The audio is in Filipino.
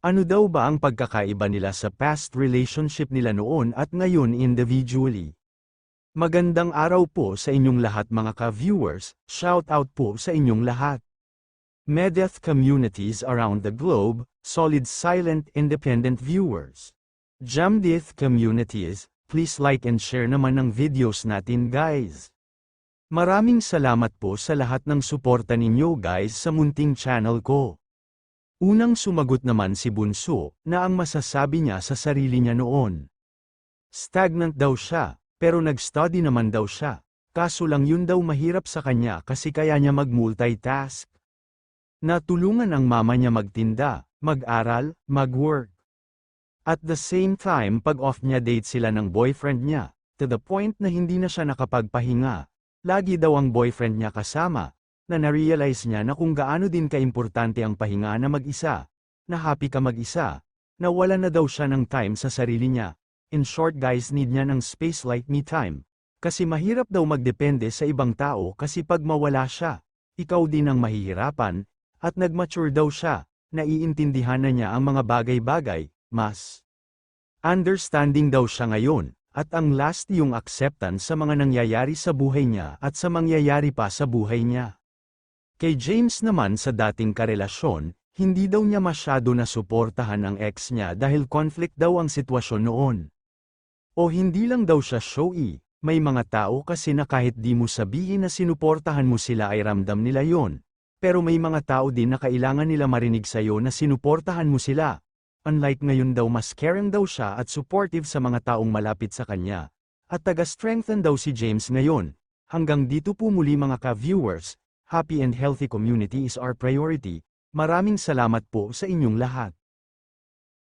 Ano daw ba ang pagkakaiba nila sa past relationship nila noon at ngayon individually? Magandang araw po sa inyong lahat mga ka-viewers, shout out po sa inyong lahat. Medeth communities around the globe, solid silent independent viewers. Jamdith communities, please like and share naman ng videos natin guys. Maraming salamat po sa lahat ng suporta ninyo guys sa munting channel ko. Unang sumagot naman si Bunso, na ang masasabi niya sa sarili niya noon. Stagnant daw siya, pero nag-study naman daw siya, kaso lang yun daw mahirap sa kanya kasi kaya niya mag-multitask. Natulungan ang mama niya magtinda, mag-aral, mag-work. At the same time pag off niya date sila ng boyfriend niya, to the point na hindi na siya nakapagpahinga. Lagi daw ang boyfriend niya kasama. Na na-realize niya na kung gaano din kaimportante ang pahinga na mag-isa, na happy ka mag-isa, na wala na daw siya ng time sa sarili niya. In short guys, need niya ng space like me time. Kasi mahirap daw magdepende sa ibang tao kasi pag mawala siya, ikaw din ang mahihirapan, at nag-mature daw siya, naiintindihan na niya ang mga bagay-bagay, mas understanding daw siya ngayon, at ang last yung acceptance sa mga nangyayari sa buhay niya at sa mangyayari pa sa buhay niya. Kay James naman sa dating karelasyon, hindi daw niya masyado na suportahan ang ex niya dahil conflict daw ang sitwasyon noon. O hindi lang daw siya showy, may mga tao kasi na kahit di mo sabihin na sinuportahan mo sila ay ramdam nila yon. Pero may mga tao din na kailangan nila marinig sa'yo na sinuportahan mo sila. Unlike ngayon daw mas caring daw siya at supportive sa mga taong malapit sa kanya. At taga-strengthen daw si James ngayon. Hanggang dito po muli mga ka-viewers. Happy and healthy community is our priority. Maraming salamat po sa inyong lahat.